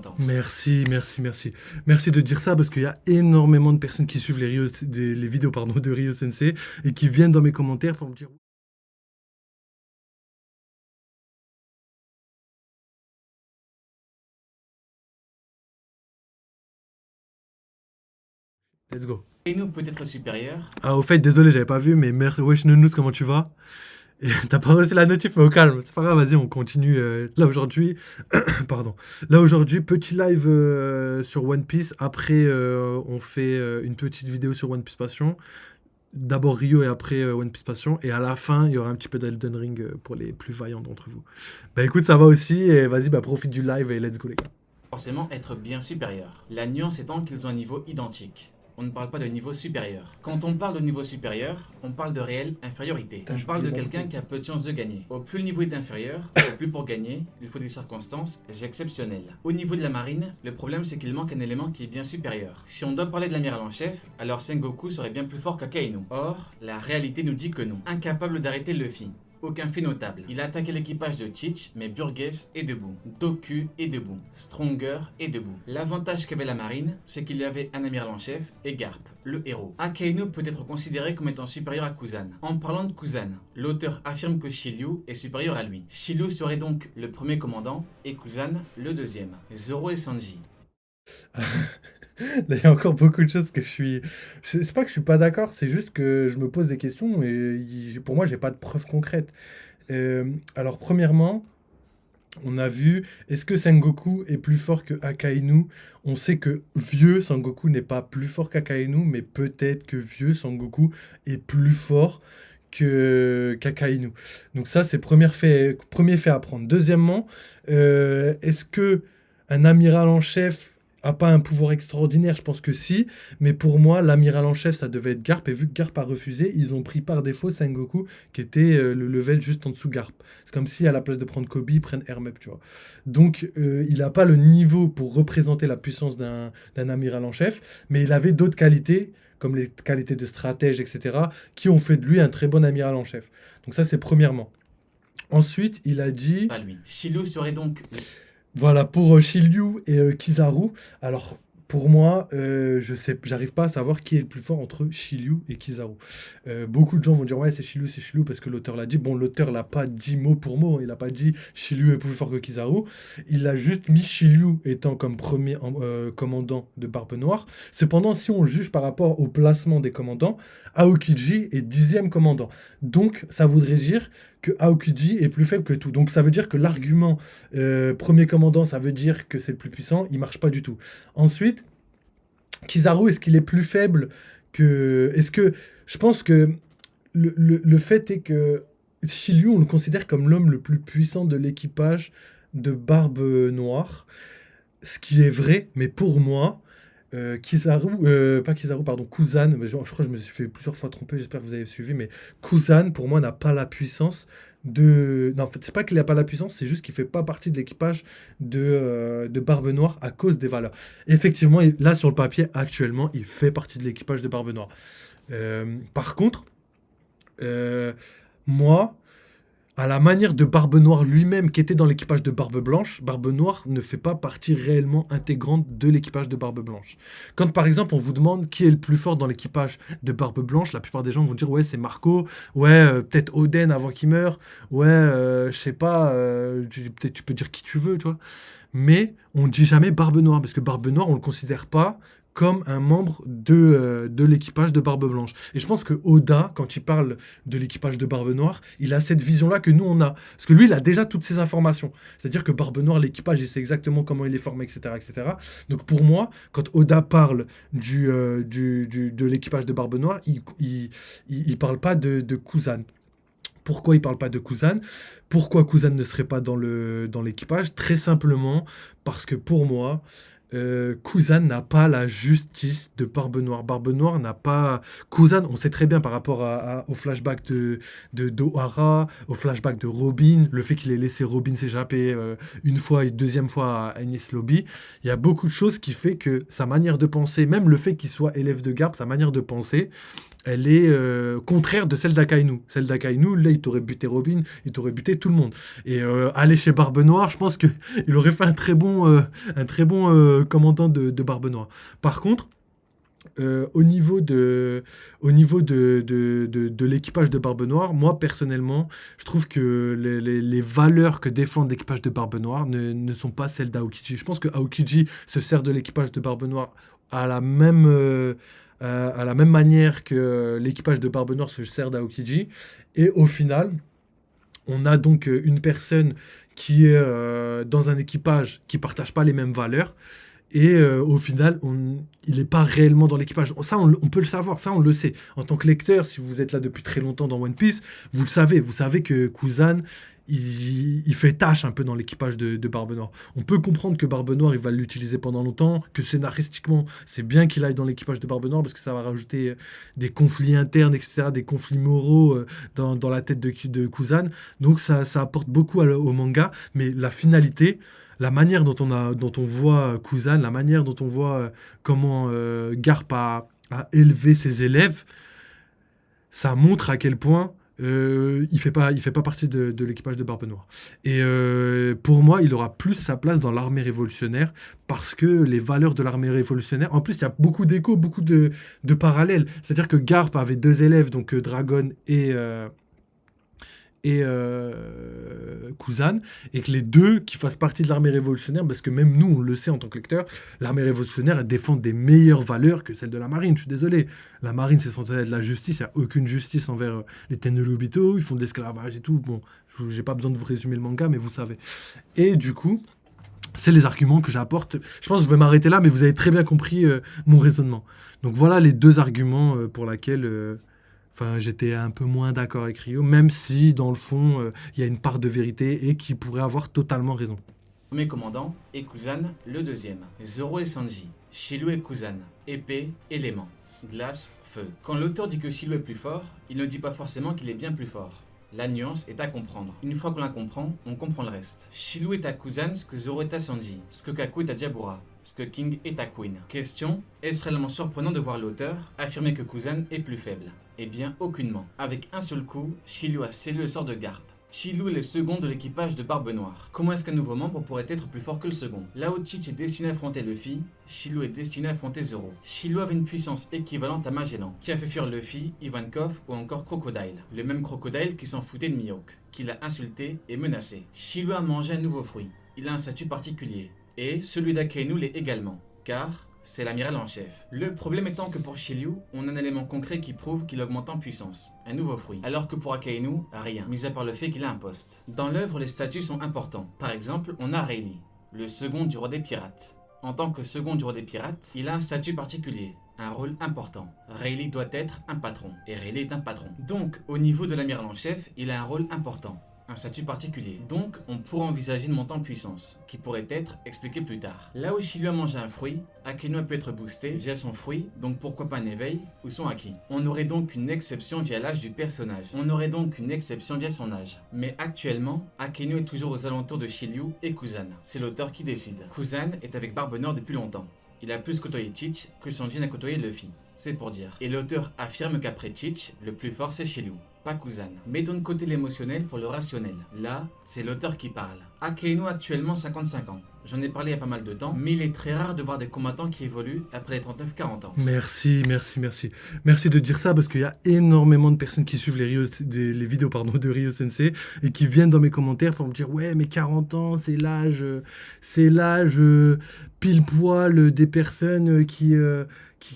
repentance. Merci, merci, merci. Merci de dire ça parce qu'il y a énormément de personnes qui suivent les vidéos pardon, de Ryo Sensei et qui viennent dans mes commentaires pour me dire let's go. Akainu peut être supérieur. Ah, au fait, désolé, j'avais pas vu, mais wesh Nounous, comment tu vas? Et t'as pas reçu la notif, mais au calme, c'est pas grave, vas-y, on continue. Là aujourd'hui, pardon. Là aujourd'hui, petit live sur One Piece. Après, on fait une petite vidéo sur One Piece Passion. D'abord Rio et après One Piece Passion. Et à la fin, il y aura un petit peu d'Elden Ring pour les plus vaillants d'entre vous. Bah écoute, ça va aussi. Et vas-y, bah profite du live et let's go les gars. Forcément être bien supérieur. La nuance étant qu'ils ont un niveau identique. On ne parle pas de niveau supérieur. Quand on parle de niveau supérieur, on parle de réelle infériorité. On parle de quelqu'un qui a peu de chances de gagner. Au plus le niveau est inférieur, au plus pour gagner, il faut des circonstances exceptionnelles. Au niveau de la marine, le problème c'est qu'il manque un élément qui est bien supérieur. Si on doit parler de l'amiral en chef, alors Sengoku serait bien plus fort qu'Akainu. Or, la réalité nous dit que non. Incapable d'arrêter Luffy. Aucun fait notable. Il a attaqué l'équipage de Teach, mais Burgess est debout. Doku est debout. Stronger est debout. L'avantage qu'avait la marine, c'est qu'il y avait un amiral en chef et Garp, le héros. Akainu peut être considéré comme étant supérieur à Kuzan. En parlant de Kuzan, l'auteur affirme que Shiryu est supérieur à lui. Shiryu serait donc le premier commandant et Kuzan le deuxième. Zoro et Sanji. Là, il y a encore beaucoup de choses que je suis. C'est pas que je suis pas d'accord, c'est juste que je me pose des questions et pour moi, j'ai pas de preuves concrètes. Alors, premièrement, on a vu, est-ce que Sengoku est plus fort que Akainu? On sait que vieux Sengoku n'est pas plus fort qu'Akainu, mais peut-être que vieux Sengoku est plus fort que qu'Akainu. Donc ça, c'est premier fait à prendre. Deuxièmement, est-ce que un amiral en chef a pas un pouvoir extraordinaire? Je pense que si, mais pour moi, l'amiral en chef, ça devait être Garp, et vu que Garp a refusé, ils ont pris par défaut Sengoku, qui était le level juste en dessous Garp. C'est comme si, à la place de prendre Kobe, ils prennent Hermep, tu vois. Donc, il n'a pas le niveau pour représenter la puissance d'un amiral en chef, mais il avait d'autres qualités, comme les qualités de stratège, etc., qui ont fait de lui un très bon amiral en chef. Donc ça, c'est premièrement. Ensuite, il a dit... Pas lui. Shiryu serait donc... Voilà, pour Shiryu et Kizaru. Alors, pour moi, j'arrive pas à savoir qui est le plus fort entre Shiryu et Kizaru. Beaucoup de gens vont dire, ouais, c'est Shiryu parce que l'auteur l'a dit. Bon, l'auteur l'a pas dit mot pour mot, il a pas dit Shiryu est plus fort que Kizaru. Il a juste mis Shiryu étant comme premier commandant de Barbe Noire. Cependant, si on juge par rapport au placement des commandants, Aokiji est 10e commandant. Donc, ça voudrait dire que Aokiji est plus faible que tout. Donc, ça veut dire que l'argument premier commandant, ça veut dire que c'est le plus puissant, il marche pas du tout. Ensuite, Kizaru, est-ce qu'il est plus faible que... Est-ce que... Je pense que le fait est que Shiryu, on le considère comme l'homme le plus puissant de l'équipage de Barbe Noire. Ce qui est vrai, mais pour moi, pas Kizaru, pardon, Kuzan, mais je crois que je me suis fait plusieurs fois tromper, j'espère que vous avez suivi, mais Kuzan, pour moi, n'a pas la puissance de... Non, en fait, c'est pas qu'il n'a pas la puissance, c'est juste qu'il fait pas partie de l'équipage de Barbe Noire à cause des valeurs. Effectivement, là, sur le papier, actuellement, il fait partie de l'équipage de Barbe Noire. Par contre, euh, moi, à la manière de Barbe Noire lui-même, qui était dans l'équipage de Barbe Blanche, Barbe Noire ne fait pas partie réellement intégrante de l'équipage de Barbe Blanche. Quand par exemple on vous demande qui est le plus fort dans l'équipage de Barbe Blanche, la plupart des gens vont dire ouais c'est Marco, ouais peut-être Oden avant qu'il meure, ouais je sais pas, peut-être tu peux dire qui tu veux, tu vois. Mais on dit jamais Barbe Noire, parce que Barbe Noire on le considère pas comme un membre de l'équipage de Barbe Blanche. Et je pense que Oda, quand il parle de l'équipage de Barbe Noire, il a cette vision-là que nous, on a. Parce que lui, il a déjà toutes ces informations. C'est-à-dire que Barbe Noire, l'équipage, il sait exactement comment il est formé, etc. etc. Donc pour moi, quand Oda parle de l'équipage de Barbe Noire, il parle pas de Kuzan. Pourquoi il parle pas de Kuzan? Pourquoi Kuzan ne serait pas dans l'équipage? Très simplement parce que pour moi, Kuzan n'a pas la justice de Barbe Noire. Barbe Noire n'a pas... Kuzan, on sait très bien par rapport au flashback de Dohara, au flashback de Robin, le fait qu'il ait laissé Robin s'échapper une fois et deuxième fois à Enies Lobby. Il y a beaucoup de choses qui fait que sa manière de penser, même le fait qu'il soit élève de garde, sa manière de penser, elle est contraire de celle d'Akainu. Celle d'Akainu, là, il t'aurait buté Robin, il t'aurait buté tout le monde. Et aller chez Barbe Noire, je pense qu'il aurait fait un très bon commandant de Barbe Noire. Par contre, au niveau de l'équipage de Barbe Noire, moi personnellement, je trouve que les valeurs que défend l'équipage de Barbe Noire ne sont pas celles d'Aokiji. Je pense que Aokiji se sert de l'équipage de Barbe Noire à la même manière que l'équipage de Barbe Noire se sert d'Aokiji. Et au final, on a donc une personne qui est dans un équipage qui partage pas les mêmes valeurs. Et au final, il n'est pas réellement dans l'équipage. Ça, on peut le savoir, ça, on le sait. En tant que lecteur, si vous êtes là depuis très longtemps dans One Piece, vous le savez. Vous savez que Kuzan, il fait tâche un peu dans l'équipage de Barbe Noire. On peut comprendre que Barbe Noire, il va l'utiliser pendant longtemps, que scénaristiquement, c'est bien qu'il aille dans l'équipage de Barbe Noire parce que ça va rajouter des conflits internes, etc., des conflits moraux dans la tête de Kuzan. Donc ça apporte beaucoup au manga, mais la finalité, la manière dont on voit Kuzan, la manière dont on voit comment Garp a élevé ses élèves, ça montre à quel point il fait pas partie de l'équipage de Barbe Noire. Et pour moi, il aura plus sa place dans l'armée révolutionnaire parce que les valeurs de l'armée révolutionnaire, en plus, il y a beaucoup d'échos, beaucoup de parallèles. C'est-à-dire que Garp avait 2 élèves, donc Dragon et Kuzan, et que les deux qui fassent partie de l'armée révolutionnaire, parce que même nous, on le sait en tant que lecteur, l'armée révolutionnaire, elle défend des meilleures valeurs que celles de la marine. Je suis désolé. La marine, c'est censé être la justice. Il n'y a aucune justice envers les Tenryubito. Ils font de l'esclavage et tout. Bon, j'ai pas besoin de vous résumer le manga, mais vous savez. Et du coup, c'est les arguments que j'apporte. Je pense que je vais m'arrêter là, mais vous avez très bien compris mon raisonnement. Donc voilà les 2 arguments pour lesquels j'étais un peu moins d'accord avec Ryo, même si, dans le fond, il y a une part de vérité et qu'il pourrait avoir totalement raison. Premier commandant et Kuzan, le deuxième. Zoro et Sanji, Shiryu et Kuzan, épée, élément, glace, feu. Quand l'auteur dit que Shiryu est plus fort, il ne dit pas forcément qu'il est bien plus fort. La nuance est à comprendre. Une fois qu'on la comprend, on comprend le reste. Shiryu est à Kuzan ce que Zoro est à Sanji, ce que Kaku est à Diabura, ce que King est à Queen. Question, est-ce réellement surprenant de voir l'auteur affirmer que Kuzan est plus faible? Eh bien, aucunement. Avec un seul coup, Shiryu a scellé le sort de Garp. Shiryu est le second de l'équipage de Barbe Noire. Comment est-ce qu'un nouveau membre pourrait être plus fort que le second? Là où Chich est destiné à affronter Luffy, Shiryu est destiné à affronter Zoro. Shiryu avait une puissance équivalente à Magellan, qui a fait fuir Luffy, Ivankov ou encore Crocodile. Le même Crocodile qui s'en foutait de Mihawk, qui l'a insulté et menacé. Shiryu a mangé un nouveau fruit. Il a un statut particulier. Et celui d'Akainu l'est également, car c'est l'amiral en chef. Le problème étant que pour Shiryu, on a un élément concret qui prouve qu'il augmente en puissance, un nouveau fruit, alors que pour Akainu, rien, mis à part le fait qu'il a un poste. Dans l'œuvre, les statuts sont importants. Par exemple, on a Rayleigh, le second du roi des pirates. En tant que second du roi des pirates, il a un statut particulier, un rôle important. Rayleigh doit être un patron, et Rayleigh est un patron. Donc, au niveau de l'amiral en chef, il a un rôle important, un statut particulier. Donc, on pourrait envisager une montée en puissance, qui pourrait être expliquée plus tard. Là où Shiryu a mangé un fruit, Akainu peut être boosté via son fruit, donc pourquoi pas un éveil ou son haki. On aurait donc une exception via l'âge du personnage. On aurait donc une exception via son âge. Mais actuellement, Akainu est toujours aux alentours de Shiryu et Kuzan. C'est l'auteur qui décide. Kuzan est avec Barbe Noire depuis longtemps. Il a plus côtoyé Chich que Sanji n'a côtoyé Luffy. C'est pour dire. Et l'auteur affirme qu'après Chich, le plus fort c'est Shiryu, pas Kuzan. Mettons de côté l'émotionnel pour le rationnel. Là, c'est l'auteur qui parle. Akainu a actuellement 55 ans. J'en ai parlé il y a pas mal de temps, mais il est très rare de voir des combattants qui évoluent après les 39-40 ans. Merci. Merci de dire ça parce qu'il y a énormément de personnes qui suivent les vidéos de Ryo Sensei et qui viennent dans mes commentaires pour me dire ouais mais 40 ans c'est l'âge pile poil des personnes qui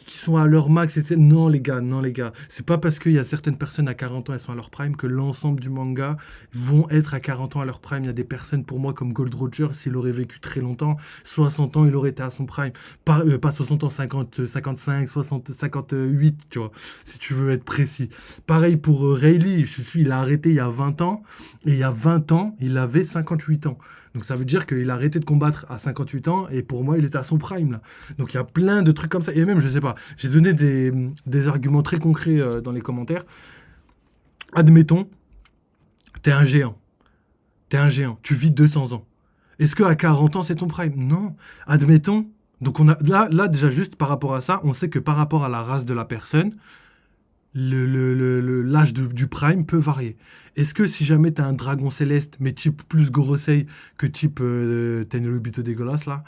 sont à leur max, etc. Non les gars, c'est pas parce qu'il y a certaines personnes à 40 ans elles sont à leur prime que l'ensemble du manga vont être à 40 ans à leur prime. Il y a des personnes pour moi comme Gold Roger, s'il aurait vécu très longtemps, 60 ans il aurait été à son prime, pas 60 ans, 50, 55, 60, 58, tu vois, si tu veux être précis. Pareil pour Rayleigh, il a arrêté il y a 20 ans, et il y a 20 ans il avait 58 ans. Donc ça veut dire qu'il a arrêté de combattre à 58 ans et pour moi il était à son prime là. Donc il y a plein de trucs comme ça. Et même je sais pas, j'ai donné des arguments très concrets dans les commentaires. Admettons, t'es un géant. Tu vis 200 ans. Est-ce qu'à 40 ans c'est ton prime? Non. Admettons, donc on a là déjà juste par rapport à ça, on sait que par rapport à la race de la personne, l'âge du prime peut varier. Est-ce que si jamais tu as un dragon céleste, mais type plus Gorosei que type t'as une Lobito dégueulasse là,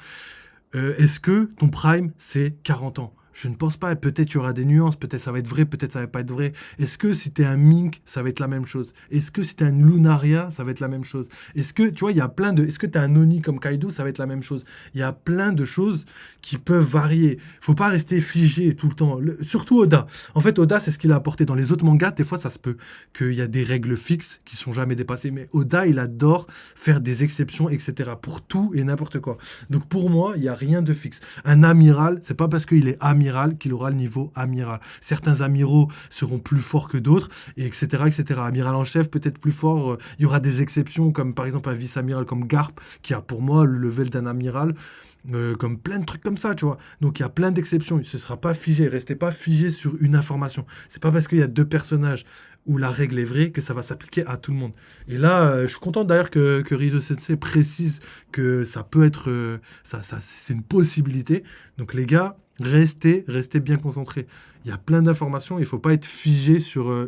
est-ce que ton prime c'est 40 ans? Je ne pense pas. Peut-être il y aura des nuances, peut-être ça va être vrai, peut-être ça va pas être vrai. Est-ce que si t'es un Mink, ça va être la même chose? Est-ce que si t'es un Lunaria, ça va être la même chose? Est-ce que, tu vois, il y a plein de... Est-ce que t'es un Oni comme Kaido, ça va être la même chose? Il y a plein de choses qui peuvent varier. Faut pas rester figé tout le temps. Surtout Oda. En fait, Oda, c'est ce qu'il a apporté dans les autres mangas. Des fois, ça se peut qu'il y a des règles fixes qui sont jamais dépassées. Mais Oda, il adore faire des exceptions, etc. pour tout et n'importe quoi. Donc pour moi, il y a rien de fixe. Un amiral, c'est pas parce qu'il est amiral qu'il aura le niveau amiral. Certains amiraux seront plus forts que d'autres, et etc., etc. Amiral en chef peut-être plus fort. Il y aura des exceptions, comme par exemple un vice-amiral comme Garp, qui a pour moi le level d'un amiral. Comme plein de trucs comme ça, tu vois. Donc il y a plein d'exceptions. Ce ne sera pas figé. Restez pas figé sur une information. C'est pas parce qu'il y a deux personnages où la règle est vraie que ça va s'appliquer à tout le monde. Et là, je suis content d'ailleurs que Rizzo Sensei précise que ça peut être... c'est une possibilité. Donc les gars, restez bien concentrés. Il y a plein d'informations. Il ne faut pas être figé sur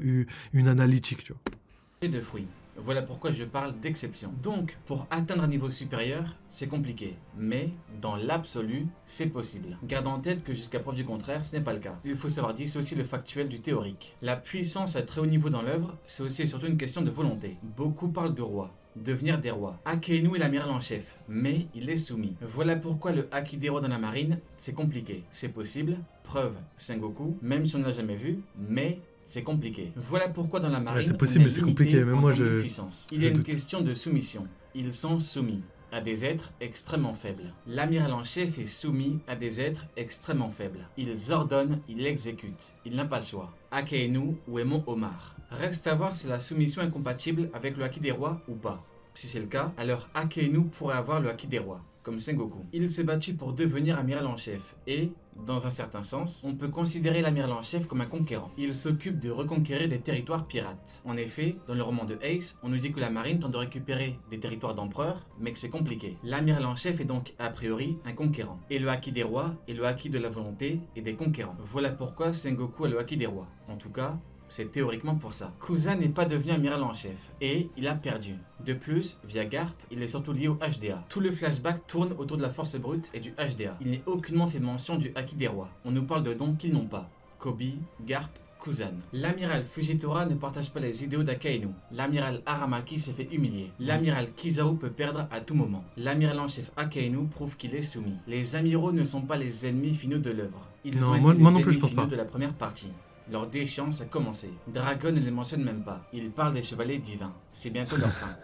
une analytique, tu vois. De fruits. Voilà pourquoi je parle d'exception. Donc, pour atteindre un niveau supérieur, c'est compliqué. Mais, dans l'absolu, c'est possible. Garde en tête que jusqu'à preuve du contraire, ce n'est pas le cas. Il faut savoir dissocier le factuel du théorique. La puissance à très haut niveau dans l'œuvre, c'est aussi et surtout une question de volonté. Beaucoup parlent de roi. Devenir des rois. Akainu est l'amiral en chef, mais il est soumis. Voilà pourquoi le haki des rois dans la marine, c'est compliqué. C'est possible, preuve Sengoku, même si on ne l'a jamais vu, mais... c'est compliqué. Voilà pourquoi dans la marine, c'est possible, on est mais c'est compliqué. limité Même en moi, termes de puissance. Il y a une doute. question de soumission. Ils sont soumis à des êtres extrêmement faibles. L'amiral en chef est soumis à des êtres extrêmement faibles. Ils ordonnent, ils exécutent. Il n'a pas le choix. Akainu ou Emon Omar. Reste à voir si la soumission est compatible avec le haki des rois ou pas. Si c'est le cas, alors Akainu pourrait avoir le haki des rois, comme Sengoku. Il s'est battu pour devenir amiral en chef et, dans un certain sens, on peut considérer l'amiral en chef comme un conquérant. Il s'occupe de reconquérir des territoires pirates. En effet, dans le roman de Ace, on nous dit que la marine tente de récupérer des territoires d'empereurs, mais que c'est compliqué. L'amiral en chef est donc, a priori, un conquérant. Et le haki des rois est le haki de la volonté et des conquérants. Voilà pourquoi Sengoku a le haki des rois. En tout cas, c'est théoriquement pour ça. Kusa n'est pas devenu amiral en chef, et il a perdu. De plus, via Garp, il est surtout lié au HDA. Tout le flashback tourne autour de la force brute et du HDA. Il n'est aucunement fait mention du haki des rois. On nous parle de dons qu'ils n'ont pas. Koby, Garp, Kuzan. L'amiral Fujitora ne partage pas les idéaux d'Akainu. L'amiral Aramaki s'est fait humilier. L'amiral Kizaru peut perdre à tout moment. L'amiral en chef Akainu prouve qu'il est soumis. Les amiraux ne sont pas les ennemis finaux de l'œuvre. Ils ont été les ennemis finaux de la première partie. Leur déchéance a commencé. Dragon ne les mentionne même pas. Il parle des chevaliers divins. C'est bientôt leur fin.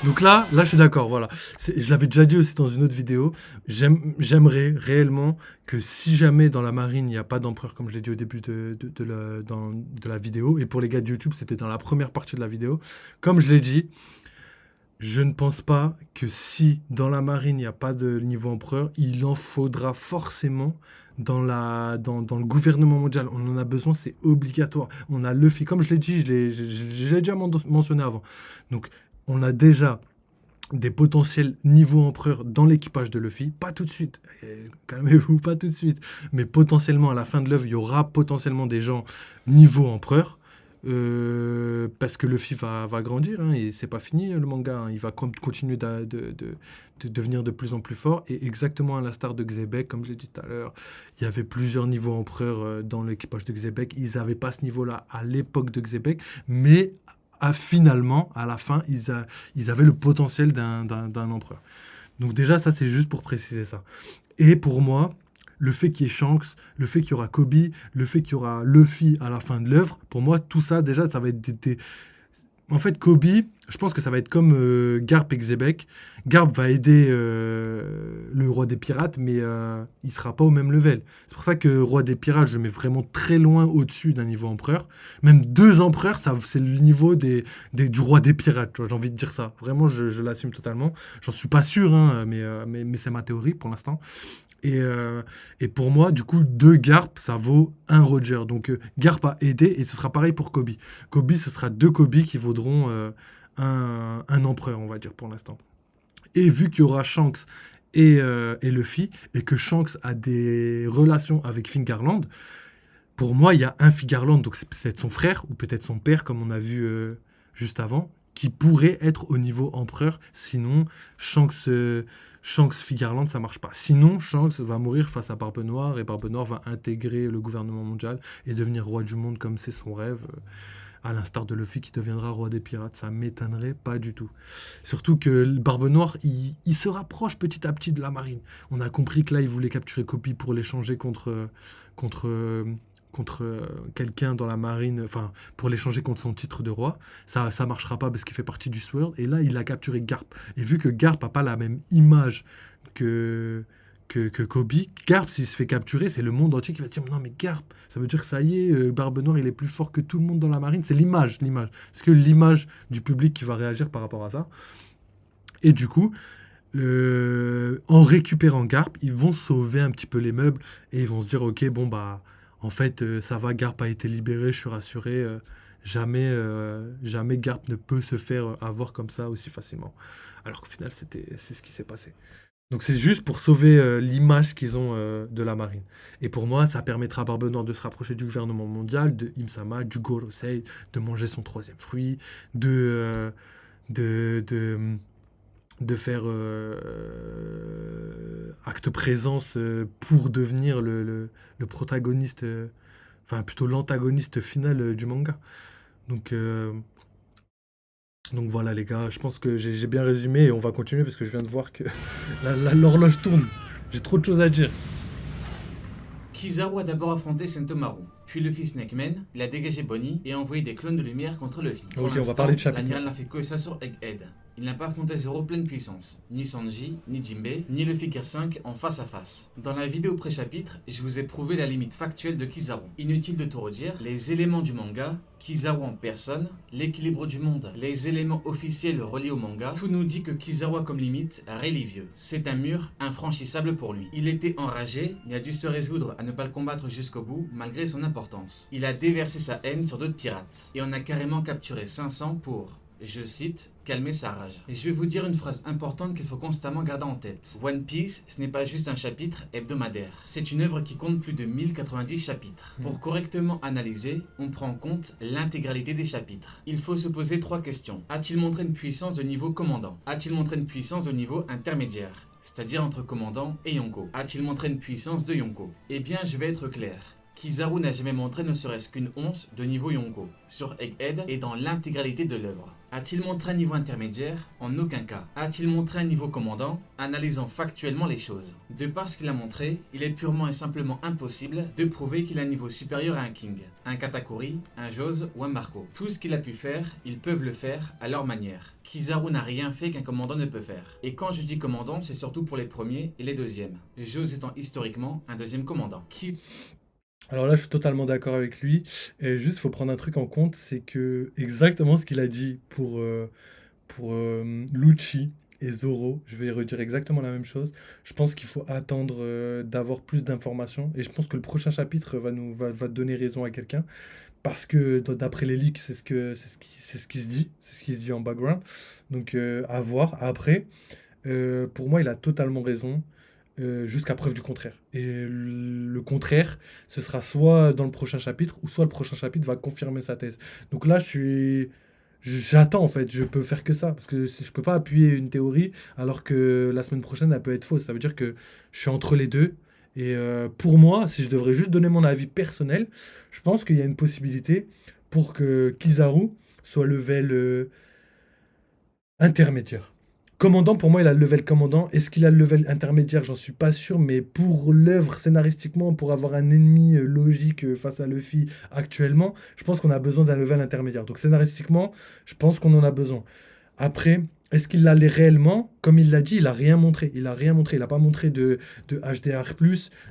Donc là, je suis d'accord, voilà. Je l'avais déjà dit aussi dans une autre vidéo. J'aimerais réellement que si jamais dans la marine, il n'y a pas d'empereur, comme je l'ai dit au début de la vidéo, et pour les gars de YouTube, c'était dans la première partie de la vidéo, comme je l'ai dit, je ne pense pas que si dans la marine, il n'y a pas de niveau empereur, il en faudra forcément dans le gouvernement mondial. On en a besoin, c'est obligatoire. On a Luffy, comme je l'ai dit, je l'ai déjà mentionné avant. Donc, on a déjà des potentiels niveau empereur dans l'équipage de Luffy. Pas tout de suite, calmez-vous, pas tout de suite. Mais potentiellement, à la fin de l'œuvre, il y aura potentiellement des gens niveau empereur. Parce que Luffy va grandir, hein, et c'est pas fini le manga, hein, il va continuer de devenir de plus en plus fort, et exactement à l'instar de Xebec, comme je l'ai dit tout à l'heure, il y avait plusieurs niveaux empereurs dans l'équipage de Xebec. Ils n'avaient pas ce niveau-là à l'époque de Xebec, mais finalement, à la fin, ils avaient le potentiel d'un empereur. Donc déjà, ça c'est juste pour préciser ça. Et pour moi, le fait qu'il y ait Shanks, le fait qu'il y aura Koby, le fait qu'il y aura Luffy à la fin de l'œuvre, pour moi, tout ça, déjà, ça va être En fait, Koby, je pense que ça va être comme Garp et Xebec. Garp va aider le roi des pirates, mais il ne sera pas au même level. C'est pour ça que roi des pirates, je mets vraiment très loin au-dessus d'un niveau empereur. Même 2 empereurs, c'est le niveau du roi des pirates. J'ai envie de dire ça. Vraiment, je l'assume totalement. J'en suis pas sûr, hein, mais c'est ma théorie pour l'instant. Et pour moi, du coup, 2 Garp, ça vaut 1 Roger. Donc, Garp a aidé, et ce sera pareil pour Koby. Koby, ce sera 2 Koby qui vaudront un empereur, on va dire, pour l'instant. Et vu qu'il y aura Shanks et Luffy, et que Shanks a des relations avec Fingerland, Pour moi, il y a un Figarland, donc c'est peut-être son frère ou peut-être son père, comme on a vu juste avant, qui pourrait être au niveau empereur. Sinon, Shanks Figarland, ça marche pas. Sinon, Shanks va mourir face à Barbe Noire et Barbe Noire va intégrer le gouvernement mondial et devenir roi du monde comme c'est son rêve, à l'instar de Luffy qui deviendra roi des pirates. Ça m'étonnerait pas du tout. Surtout que Barbe Noire, il se rapproche petit à petit de la marine. On a compris que là, il voulait capturer Kobe pour l'échanger contre, euh, contre quelqu'un dans la marine, enfin, pour l'échanger contre son titre de roi. Ça marchera pas parce qu'il fait partie du Sword. Et là, il a capturé Garp. Et vu que Garp a pas la même image que, que Kobe, Garp, s'il se fait capturer, c'est le monde entier qui va dire non, mais Garp, ça veut dire que ça y est, Barbe Noire, il est plus fort que tout le monde dans la marine. C'est l'image. C'est que l'image du public qui va réagir par rapport à ça. Et du coup, en récupérant Garp, ils vont sauver un petit peu les meubles et ils vont se dire ok, bon, bah, en fait, ça va, Garp a été libéré, je suis rassuré. Jamais Garp ne peut se faire avoir comme ça aussi facilement. Alors qu'au final, c'est ce qui s'est passé. Donc c'est juste pour sauver l'image qu'ils ont de la marine. Et pour moi, ça permettra à Barbe Noire de se rapprocher du gouvernement mondial, de Imsama, du Gorosei, de manger son troisième fruit, de, de, de, de faire acte présence pour devenir le protagoniste, enfin plutôt l'antagoniste final du manga. Donc, euh, donc voilà les gars, je pense que j'ai bien résumé et on va continuer parce que je viens de voir que l'horloge tourne. J'ai trop de choses à dire. Kizaru a d'abord affronté Sentomaru, puis Luffy Snakeman, il a dégagé Bonnie et a envoyé des clones de lumière contre Luffy. Pour Ok, on va l'instant, parler de chapitre. l'amiral n'a fait que ça sur Egghead. Il n'a pas affronté Zoro pleine puissance, ni Sanji, ni Jinbei, ni Luffy Gear 5 en face à face. Dans la vidéo pré-chapitre, je vous ai prouvé la limite factuelle de Kizaru. Inutile de tout redire, les éléments du manga, Kizaru en personne, l'équilibre du monde, les éléments officiels reliés au manga, tout nous dit que Kizaru a comme limite Relivieux. C'est un mur infranchissable pour lui. Il était enragé, mais a dû se résoudre à ne pas le combattre jusqu'au bout, malgré son importance. Il a déversé sa haine sur d'autres pirates, et on a carrément capturé 500 pour, je cite, calmer sa rage. Et je vais vous dire une phrase importante qu'il faut constamment garder en tête. One Piece, ce n'est pas juste un chapitre hebdomadaire. C'est une œuvre qui compte plus de 1090 chapitres. Pour correctement analyser, on prend en compte l'intégralité des chapitres. Il faut se poser 3 questions. A-t-il montré une puissance de niveau commandant? A-t-il montré une puissance de niveau intermédiaire? C'est-à-dire entre commandant et Yonko. A-t-il montré une puissance de Yonko? Eh bien, je vais être clair. Kizaru n'a jamais montré ne serait-ce qu'une once de niveau Yonko sur Egghead et dans l'intégralité de l'œuvre. A-t-il montré un niveau intermédiaire? En aucun cas. A-t-il montré un niveau commandant? Analysant factuellement les choses. De par ce qu'il a montré, il est purement et simplement impossible de prouver qu'il a un niveau supérieur à un King, un Katakuri, un Jose ou un Marco. Tout ce qu'il a pu faire, ils peuvent le faire à leur manière. Kizaru n'a rien fait qu'un commandant ne peut faire. Et quand je dis commandant, c'est surtout pour les premiers et les deuxièmes. Jose étant historiquement un deuxième commandant. Alors là, je suis totalement d'accord avec lui. Et juste, il faut prendre un truc en compte, c'est que exactement ce qu'il a dit pour Lucci et Zoro, je vais redire exactement la même chose. Je pense qu'il faut attendre d'avoir plus d'informations. Et je pense que le prochain chapitre va donner raison à quelqu'un. Parce que d'après les leaks, c'est ce qui se dit. C'est ce qui se dit en background. Donc à voir. Après, pour moi, il a totalement raison. Jusqu'à preuve du contraire. Et le contraire, ce sera soit dans le prochain chapitre, ou soit le prochain chapitre va confirmer sa thèse. Donc là, j'attends en fait, je peux faire que ça, parce que je peux pas appuyer une théorie alors que la semaine prochaine, elle peut être fausse. Ça veut dire que je suis entre les deux. Et pour moi, si je devrais juste donner mon avis personnel, je pense qu'il y a une possibilité pour que Kizaru soit level intermédiaire. Commandant, pour moi, il a le level commandant. Est-ce qu'il a le level intermédiaire? J'en suis pas sûr, mais pour l'œuvre, scénaristiquement, pour avoir un ennemi logique face à Luffy actuellement, je pense qu'on a besoin d'un level intermédiaire. Donc scénaristiquement, je pense qu'on en a besoin. Après, est-ce qu'il l'allait réellement? Comme il l'a dit, il a rien montré. Il a rien montré. Il a pas montré de HDR+,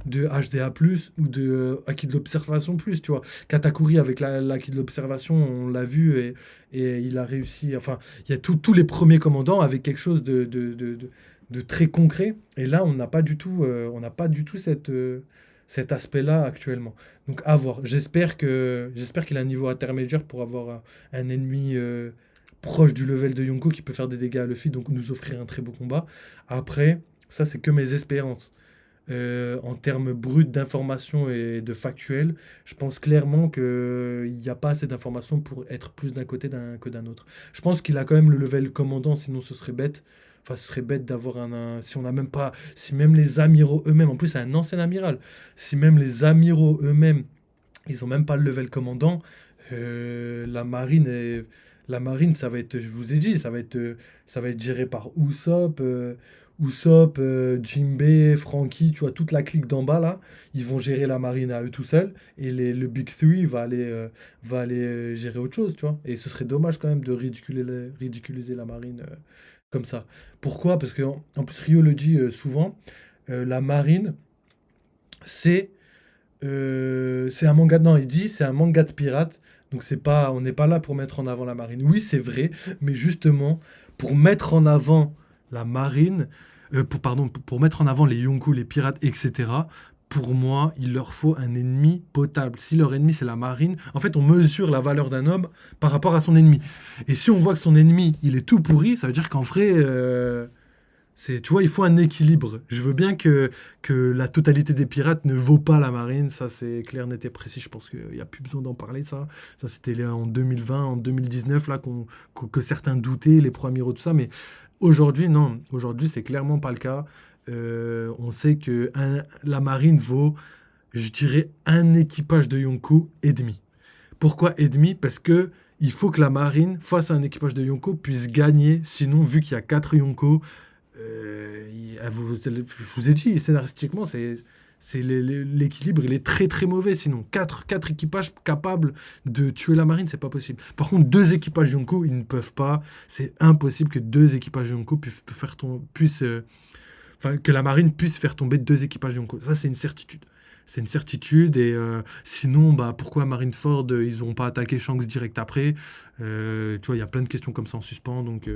de HDA+, ou de acquis de l'observation plus, tu vois. Katakuri, avec l'acquis de l'observation, on l'a vu, et il a réussi. Enfin, il y a tous les premiers commandants avec quelque chose de très concret. Et là, on n'a pas du tout cet aspect-là actuellement. Donc, à voir. J'espère qu'il a un niveau intermédiaire pour avoir un ennemi proche du level de Yonko qui peut faire des dégâts à Luffy, donc nous offrir un très beau combat. Après, ça, c'est que mes espérances. En termes bruts d'informations et de factuels, je pense clairement qu'il n'y a pas assez d'informations pour être plus d'un côté que d'un autre. Je pense qu'il a quand même le level commandant, sinon ce serait bête. Enfin, ce serait bête d'avoir si on n'a même pas. Si même les amiraux eux-mêmes, en plus, c'est un ancien amiral, si même les amiraux eux-mêmes, ils ont même pas le level commandant, la marine La marine, ça va être, je vous ai dit, ça va être géré par Usopp, Usopp, Jinbei, Franky, tu vois, toute la clique d'en bas là, ils vont gérer la marine à eux tout seuls, et le Big Three va aller gérer autre chose, tu vois. Et ce serait dommage quand même de ridiculiser la marine comme ça. Pourquoi? Parce que en plus Rio le dit souvent, la marine, c'est c'est un manga. Non, il dit c'est un manga de pirates. Donc c'est pas, on n'est pas là pour mettre en avant la marine. Oui, c'est vrai, mais justement pour mettre en avant la marine, pour mettre en avant les yonko, les pirates, etc. Pour moi, il leur faut un ennemi potable. Si leur ennemi c'est la marine, en fait, on mesure la valeur d'un homme par rapport à son ennemi. Et si on voit que son ennemi il est tout pourri, ça veut dire qu'en vrai, tu vois, il faut un équilibre. Je veux bien que la totalité des pirates ne vaut pas la marine, ça c'est clair, net et précis. Je pense qu'il n'y a plus besoin d'en parler, ça. Ça c'était là en 2020, en 2019, là, que certains doutaient, les premiers amiraux, tout ça. Mais aujourd'hui, non. Aujourd'hui, c'est clairement pas le cas. On sait que la marine vaut, je dirais, un équipage de Yonko et demi. Pourquoi et demi? Parce que il faut que la marine, face à un équipage de Yonko, puisse gagner. Sinon, vu qu'il y a 4 Yonko, je vous ai dit, scénaristiquement, l'équilibre, il est très très mauvais. Sinon, quatre équipages capables de tuer la marine, c'est pas possible. Par contre, deux équipages Yonko, ils ne peuvent pas. C'est impossible que deux équipages Yonko enfin, que la marine puisse faire tomber deux équipages Yonko. Ça, c'est une certitude. C'est une certitude. Et sinon, bah, pourquoi Marineford, ils n'ont pas attaqué Shanks direct après? Tu vois, il y a plein de questions comme ça en suspens. Donc,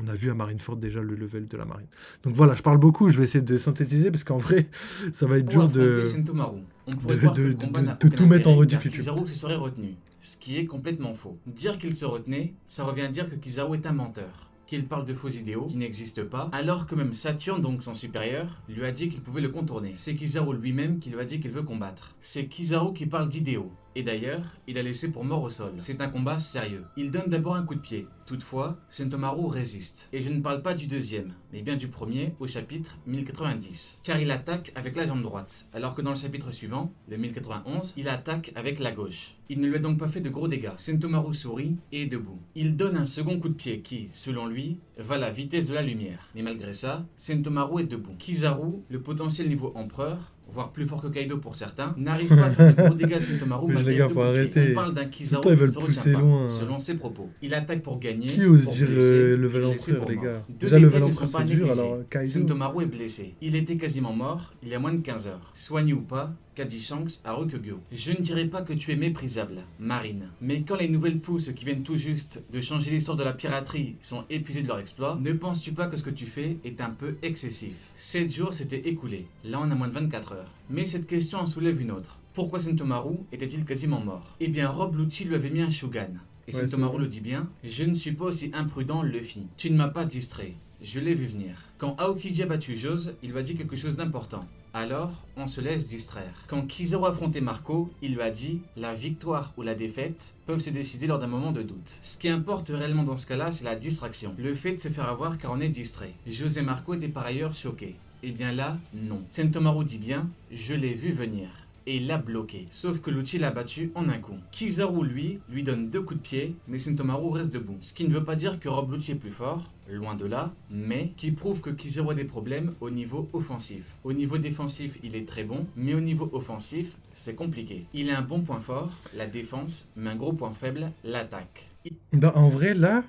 on a vu à Marineford déjà le level de la marine. Donc voilà, je parle beaucoup. Je vais essayer de synthétiser parce qu'en vrai, ça va être Pour dur affronter Sentomaru, on pourrait croire que le combat n'a de aucun tout mettre en intérêt car rediff YouTube. Kizaru se serait retenu, ce qui est complètement faux. Dire qu'il se retenait, ça revient à dire que Kizaru est un menteur, qu'il parle de faux idéaux qui n'existent pas, alors que même Saturne, donc son supérieur, lui a dit qu'il pouvait le contourner. C'est Kizaru lui-même qui lui a dit qu'il veut combattre. C'est Kizaru qui parle d'idéaux. Et d'ailleurs, il a laissé pour mort au sol. C'est un combat sérieux. Il donne d'abord un coup de pied. Toutefois, Sentomaru résiste. Et je ne parle pas du deuxième, mais bien du premier au chapitre 1090. Car il attaque avec la jambe droite, alors que dans le chapitre suivant, le 1091, il attaque avec la gauche. Il ne lui a donc pas fait de gros dégâts. Sentomaru sourit et est debout. Il donne un second coup de pied qui, selon lui, va à la vitesse de la lumière. Mais malgré ça, Sentomaru est debout. Kizaru, le potentiel niveau empereur, voire plus fort que Kaido pour certains, n'arrive pas à faire de gros dégâts à Sentomaru Mais les malgré gars, deux faut coups de pied. arrêter. On parle d'un Tout le Kizaru temps, ils qui ne veulent se retient pousser pas, loin. selon ses propos. Il attaque pour gagner, Qui ose pour dire blesser, level et laisser empereur, pour les mort. gars? Deux Déjà, level détails ne sont empereur, pas c'est dur, négligés. alors Kaido. Sentomaru est blessé. Il était quasiment mort il y a moins de 15 heures. Soigné ou pas, qu'a dit Shanks à Rokugyo. Je ne dirais pas que tu es méprisable, Marine. Mais quand les nouvelles pousses qui viennent tout juste de changer l'histoire de la piraterie sont épuisées de leur exploit, ne penses-tu pas que ce que tu fais est un peu excessif? 7 jours s'étaient écoulés. Là, on a moins de 24 heures. Mais cette question en soulève une autre. Pourquoi Sentomaru était-il quasiment mort? Eh bien, Rob Lucci lui avait mis un Shugan. Et Ouais, Sentomaru le dit bien, je ne suis pas aussi imprudent, Luffy. Tu ne m'as pas distrait. Je l'ai vu venir. Quand Aokiji a battu Jose, il lui a dit quelque chose d'important. Alors, on se laisse distraire. Quand Kizaru a affronté Marco, il lui a dit « La victoire ou la défaite peuvent se décider lors d'un moment de doute. » Ce qui importe réellement dans ce cas-là, c'est la distraction. Le fait de se faire avoir car on est distrait. Jose et Marco étaient par ailleurs choqués. Eh bien là, non. Sentomaru dit bien « Je l'ai vu venir ». Et il l'a bloqué. Sauf que Lucci l'a battu en un coup. Kizaru, lui donne 2 coups de pied, mais Sentomaru reste debout. Ce qui ne veut pas dire que Rob Lucci est plus fort, loin de là, mais qui prouve que Kizaru a des problèmes au niveau offensif. Au niveau défensif, il est très bon, mais au niveau offensif, c'est compliqué. Il a un bon point fort, la défense, mais un gros point faible, l'attaque. Ben, en vrai, là,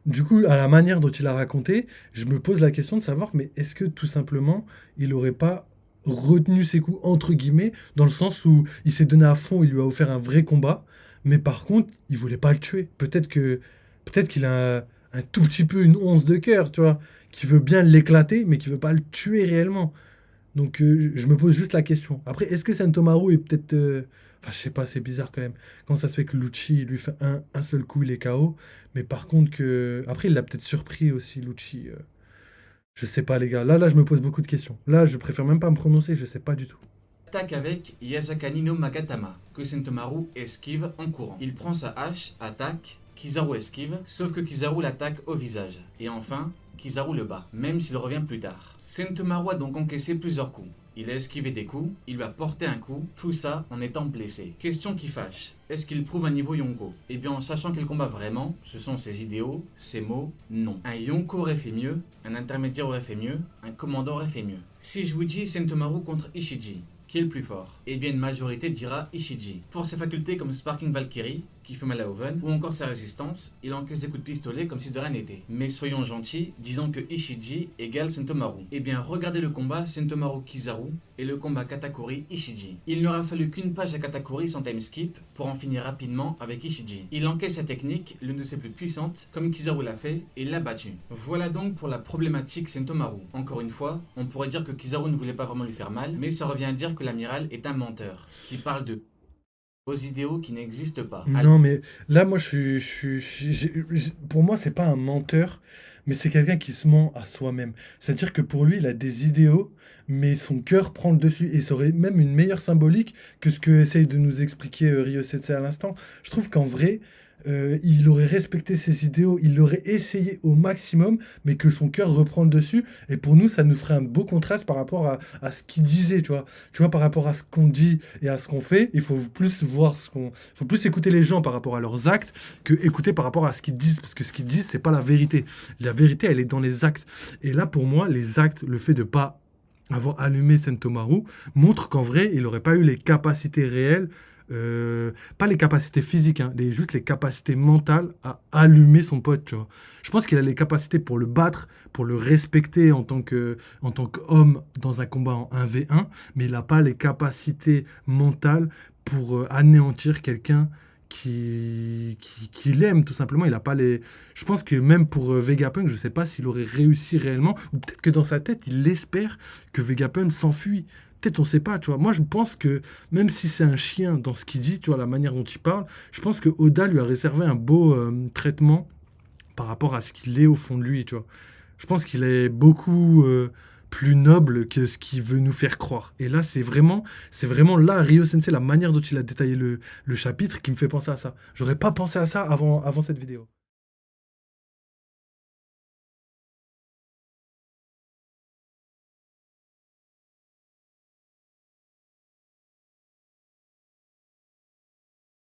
du coup, à la manière dont il a raconté, je me pose la question de savoir, mais est-ce que tout simplement, il aurait pas retenu ses coups, entre guillemets, dans le sens où il s'est donné à fond, il lui a offert un vrai combat, mais par contre, il voulait pas le tuer. Peut-être qu'il a un tout petit peu une once de cœur, tu vois, qui veut bien l'éclater, mais qui veut pas le tuer réellement. Donc, je me pose juste la question. Après, est-ce que Sentomaru est peut-être. Enfin, je sais pas, c'est bizarre quand même. Quand ça se fait que Lucci il lui fait un seul coup, il est KO. Mais par contre, que. Après, il l'a peut-être surpris aussi, Lucci. Je sais pas, les gars. Là, je me pose beaucoup de questions. Là, je préfère même pas me prononcer, je sais pas du tout. Attaque avec Yasakani no Magatama, que Sentomaru esquive en courant. Il prend sa hache, attaque, Kizaru esquive, sauf que Kizaru l'attaque au visage. Et enfin, Kizaru le bat, même s'il revient plus tard. Sentomaru a donc encaissé plusieurs coups. Il a esquivé des coups, il lui a porté un coup, tout ça en étant blessé. Question qui fâche, est-ce qu'il prouve un niveau Yonko? Eh bien en sachant qu'il combat vraiment, ce sont ses idéaux, ses mots, non. Un Yonko aurait fait mieux, un intermédiaire aurait fait mieux, un commandant aurait fait mieux. Si je vous dis Sentomaru contre Ishiji, qui est le plus fort? Eh bien une majorité dira Ishiji. Pour ses facultés comme Sparking Valkyrie, qui fait mal à Oven, ou encore sa résistance, il encaisse des coups de pistolet comme si de rien n'était. Mais soyons gentils, disons que Ishiji égale Sentomaru. Eh bien regardez le combat Sentomaru-Kizaru et le combat Katakuri-Ishiji. Il n'aura fallu qu'une page à Katakuri sans timeskip pour en finir rapidement avec Ishiji. Il encaisse sa technique, l'une de ses plus puissantes, comme Kizaru l'a fait, et l'a battu. Voilà donc pour la problématique Sentomaru. Encore une fois, on pourrait dire que Kizaru ne voulait pas vraiment lui faire mal, mais ça revient à dire que l'amiral est un menteur, qui parle de vos idéaux qui n'existent pas. Non, mais là, moi, pour moi, c'est pas un menteur, mais c'est quelqu'un qui se ment à soi-même. C'est-à-dire que pour lui, il a des idéaux, mais son cœur prend le dessus. Et ça aurait même une meilleure symbolique que ce que essaye de nous expliquer Ryo Sensei à l'instant. Je trouve qu'en vrai, il aurait respecté ses idéaux, il l'aurait essayé au maximum, mais que son cœur reprend le dessus. Et pour nous, ça nous ferait un beau contraste par rapport à ce qu'il disait, tu vois. Tu vois, par rapport à ce qu'on dit et à ce qu'on fait, il faut plus voir faut plus écouter les gens par rapport à leurs actes que écouter par rapport à ce qu'ils disent, parce que ce qu'ils disent, c'est pas la vérité. La vérité, elle est dans les actes. Et là, pour moi, les actes, le fait de pas avoir allumé Sentomaru, montre qu'en vrai, il n'aurait pas eu les capacités réelles, pas les capacités physiques, hein, juste les capacités mentales à allumer son pote, tu vois. Je pense qu'il a les capacités pour le battre, pour le respecter en tant qu'homme dans un combat en 1v1, mais il n'a pas les capacités mentales pour anéantir quelqu'un qui l'aime, tout simplement. Il a pas les... Je pense que même pour Vegapunk, je sais pas s'il aurait réussi réellement, ou peut-être que dans sa tête, il espère que Vegapunk s'enfuit. Peut-être on sait pas, tu vois. Moi, je pense que même si c'est un chien dans ce qu'il dit, tu vois, la manière dont il parle, je pense que Oda lui a réservé un beau traitement par rapport à ce qu'il est au fond de lui, tu vois. Je pense qu'il est beaucoup plus noble que ce qu'il veut nous faire croire. Et là, c'est vraiment là, Ryo Sensei, la manière dont il a détaillé le chapitre qui me fait penser à ça. J'aurais pas pensé à ça avant cette vidéo.